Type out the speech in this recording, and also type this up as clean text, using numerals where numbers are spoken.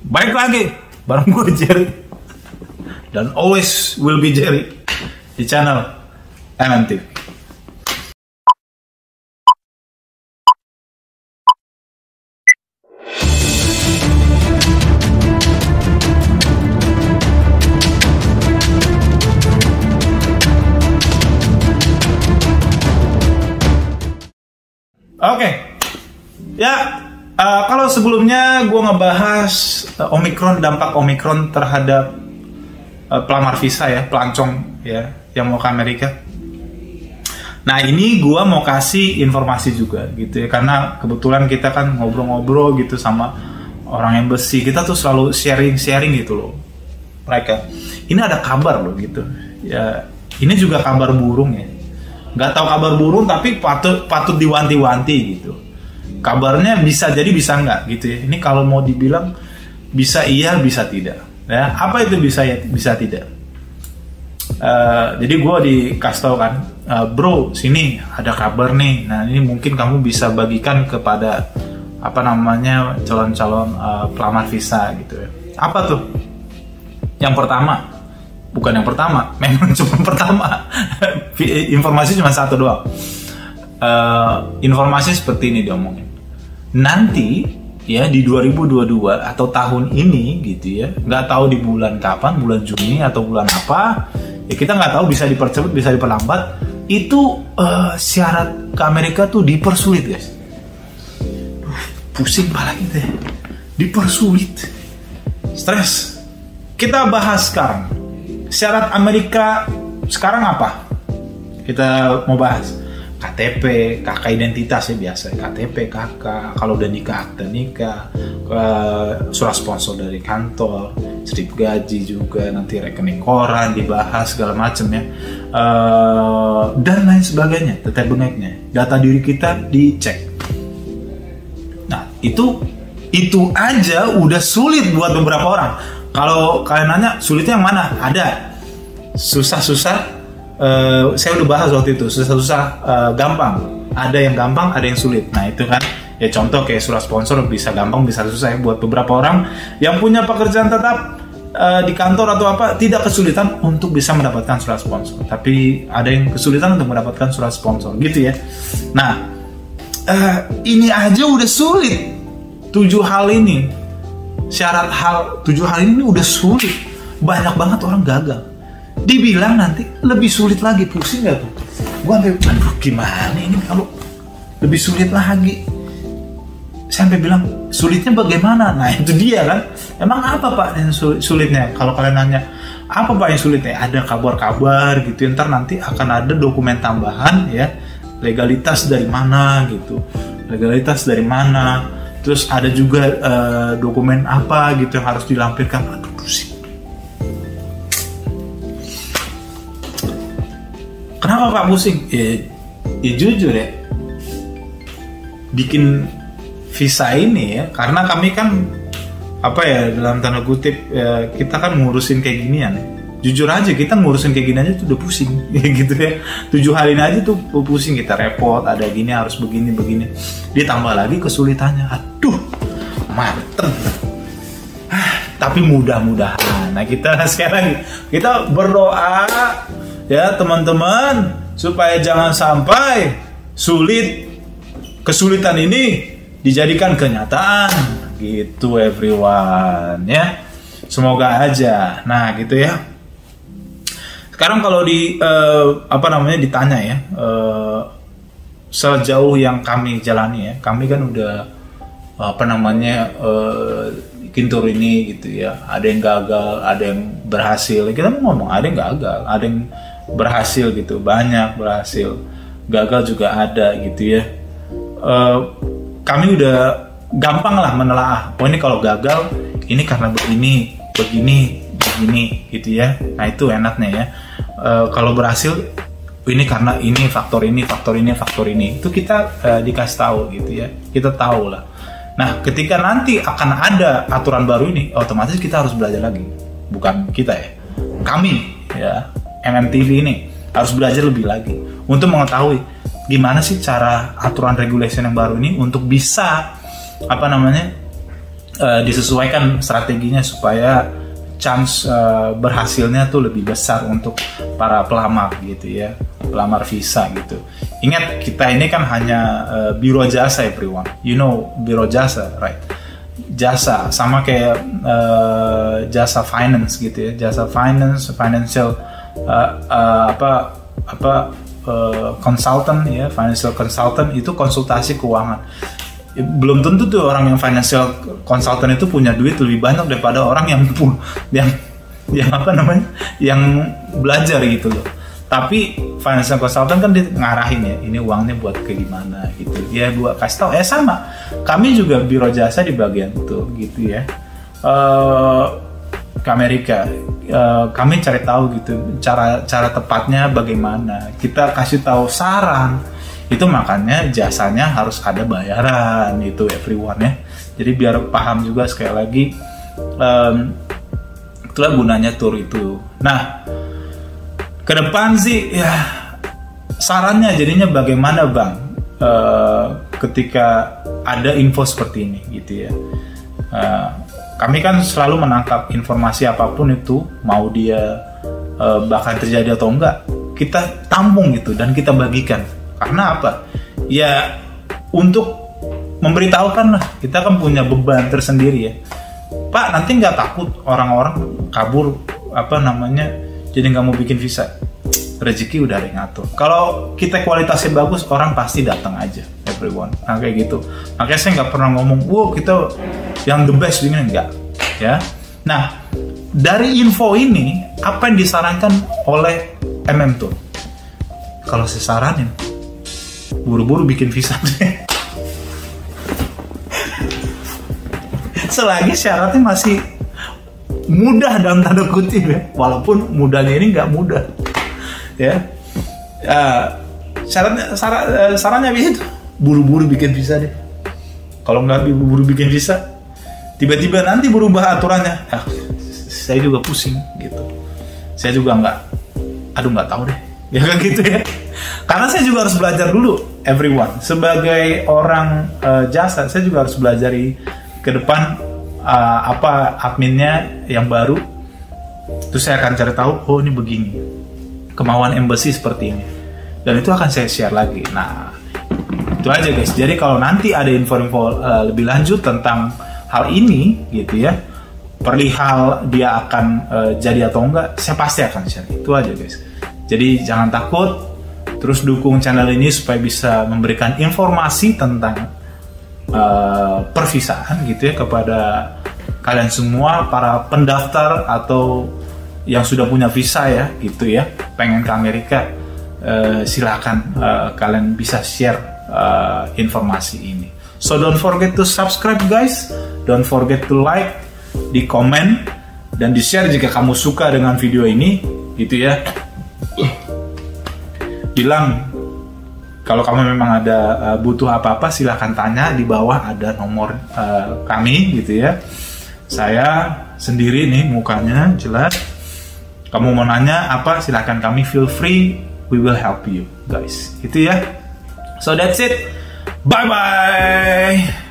Balik lagi bareng gue Jerry dan always will be Jerry di channel MMTV. Oke, ya. Kalau sebelumnya gue ngebahas Omikron, dampak Omikron terhadap pelamar visa ya, pelancong ya, yang mau ke Amerika. Nah ini gue mau kasih informasi juga gitu ya, karena kebetulan kita kan ngobrol-ngobrol gitu sama orang embassy, kita tuh selalu sharing gitu loh mereka. Ini ada kabar loh gitu ya, ini juga kabar burung ya. Nggak tahu kabar burung tapi patut diwanti-wanti gitu. Kabarnya bisa jadi bisa enggak gitu ya. Ini kalau mau dibilang bisa iya bisa tidak ya. Apa itu bisa ya bisa tidak. Jadi gue dikasih tau kan, bro sini ada kabar nih. Nah ini mungkin kamu bisa bagikan kepada apa namanya calon-calon pelamar visa gitu ya. Apa tuh? Yang pertama, bukan yang pertama, memang cuma pertama. Informasi cuma satu doang. Informasi seperti ini diomongin. Nanti ya di 2022 atau tahun ini gitu ya, nggak tahu di bulan kapan, bulan Juni atau bulan apa ya, kita nggak tahu, bisa dipercepat bisa diperlambat. Itu syarat ke Amerika tuh dipersulit guys. Pusing kepala kita ya. Dipersulit, stres. Kita bahas sekarang syarat Amerika sekarang apa? Kita mau bahas KTP, kakak identitas ya biasa, KTP kakak, kalau udah nikah akta nikah, surat sponsor dari kantor, slip gaji juga, nanti rekening koran dibahas segala macem ya, dan lain sebagainya, data bengeknya, data diri kita dicek. Nah itu aja udah sulit buat beberapa orang. Kalau kalian nanya sulitnya yang mana? Ada susah-susah. Saya udah bahas waktu itu, susah-susah, gampang. Ada yang gampang, ada yang sulit. Nah itu kan, ya contoh kayak surat sponsor bisa gampang, bisa susah ya. Buat beberapa orang yang punya pekerjaan tetap di kantor atau apa, tidak kesulitan untuk bisa mendapatkan surat sponsor. Tapi ada yang kesulitan untuk mendapatkan surat sponsor, gitu ya. Nah, ini aja udah sulit. 7 hal ini, syarat 7 hal ini udah sulit. Banyak banget orang gagal. Dibilang nanti lebih sulit lagi, pusing gak tuh? Gue sampai, aduh gimana ini kalau lebih sulit lagi? Saya sampai bilang, sulitnya bagaimana? Nah itu dia kan. Emang apa pak yang sulitnya? Kalau kalian nanya, apa pak yang sulitnya? Ada kabar-kabar gitu, ntar nanti akan ada dokumen tambahan ya. Legalitas dari mana gitu. Legalitas dari mana. Terus ada juga dokumen apa gitu yang harus dilampirkan. Aduh pusing. Kenapa Pak pusing? Ya jujur ya, bikin visa ini ya, karena kami kan apa ya, dalam tanda kutip ya, kita kan ngurusin kayak ginian. Jujur aja kita ngurusin kayak gini aja tuh udah pusing ya gitu ya. 7 hari ini aja tuh pusing, kita repot, ada gini harus begini. Ditambah lagi kesulitannya, aduh mantep. Tapi mudah-mudahan. Nah kita sekarang kita berdoa ya teman-teman, supaya jangan sampai kesulitan ini dijadikan kenyataan gitu everyone ya. Semoga aja. Nah gitu ya. Sekarang kalau ditanya ya, sejauh yang kami jalani ya, kami kan udah kintur ini gitu ya. Ada yang gagal, ada yang berhasil. Kita mau ngomong ada yang gagal, ada yang berhasil gitu, banyak berhasil, gagal juga ada gitu ya. Kami udah gampang lah menelaah, oh ini kalau gagal ini karena begini gitu ya. Nah itu enaknya ya. Kalau berhasil ini karena ini faktor ini itu kita dikasih tahu gitu ya, kita tahu lah. Nah ketika nanti akan ada aturan baru ini, otomatis kita harus belajar lagi, bukan kita ya, kami ya MMTV ini harus belajar lebih lagi untuk mengetahui gimana sih cara aturan regulation yang baru ini untuk bisa disesuaikan strateginya supaya chance berhasilnya tuh lebih besar untuk para pelamar gitu ya, pelamar visa gitu. Ingat, kita ini kan hanya biro jasa everyone, you know biro jasa right, jasa sama kayak jasa finance gitu ya, jasa finance, financial consultant ya, financial consultant itu konsultasi keuangan. Belum tentu tuh orang yang financial consultant itu punya duit lebih banyak daripada orang yang yang belajar gitu loh. Tapi financial consultant kan dia ngarahin ya, ini uangnya buat ke gimana gitu. Ya gua kasih tahu, sama. Kami juga biro jasa di bagian itu gitu ya. Ke Amerika, kami cari tahu gitu cara tepatnya bagaimana. Kita kasih tahu saran. Itu makanya jasanya harus ada bayaran itu everyone ya. Jadi biar paham juga sekali lagi, itulah gunanya tour itu. Nah, ke depan sih ya sarannya jadinya bagaimana Bang, ketika ada info seperti ini gitu ya. Kami kan selalu menangkap informasi apapun itu, mau dia bakal terjadi atau enggak, kita tampung gitu dan kita bagikan. Karena apa? Ya untuk memberitahukan lah, kita kan punya beban tersendiri ya. Pak, nanti nggak takut orang-orang kabur jadi nggak mau bikin visa? Rezeki udah ada yang ngatur. Kalau kita kualitasnya bagus, orang pasti datang aja, everyone. Nah kayak gitu. Makanya saya nggak pernah ngomong, wow kita yang the best ini, enggak ya. Nah dari info ini, apa yang disarankan oleh Tour? Kalau saya saranin, buru-buru bikin visa deh. Selagi syaratnya masih mudah dalam tanda kutip ya, walaupun mudahnya ini nggak mudah ya. Sarannya itu buru-buru bikin visa deh. Kalau nggak buru-buru bikin visa, tiba-tiba nanti berubah aturannya, saya juga pusing gitu. Saya juga nggak tahu deh ya kan gitu ya. Karena saya juga harus belajar dulu, everyone. Sebagai orang jasa, saya juga harus belajar ke depan apa adminnya yang baru. Terus saya akan cari tahu, oh ini begini, kemauan embassy seperti ini. Dan itu akan saya share lagi. Nah, itu aja guys. Jadi kalau nanti ada info-info lebih lanjut tentang hal ini gitu ya, perihal dia akan jadi atau enggak, saya pasti akan share. Itu aja guys. Jadi jangan takut, terus dukung channel ini supaya bisa memberikan informasi tentang pervisaan gitu ya kepada kalian semua, para pendaftar atau yang sudah punya visa ya gitu ya, pengen ke Amerika, silakan kalian bisa share informasi ini. So don't forget to subscribe guys, don't forget to like, di komen dan di share jika kamu suka dengan video ini gitu ya. Bilang kalau kamu memang ada butuh apa-apa, silahkan tanya, di bawah ada nomor kami gitu ya. Saya sendiri nih mukanya jelas. Kamu mau nanya apa, silahkan kami, feel free, we will help you guys. Itu ya. So that's it. Bye bye.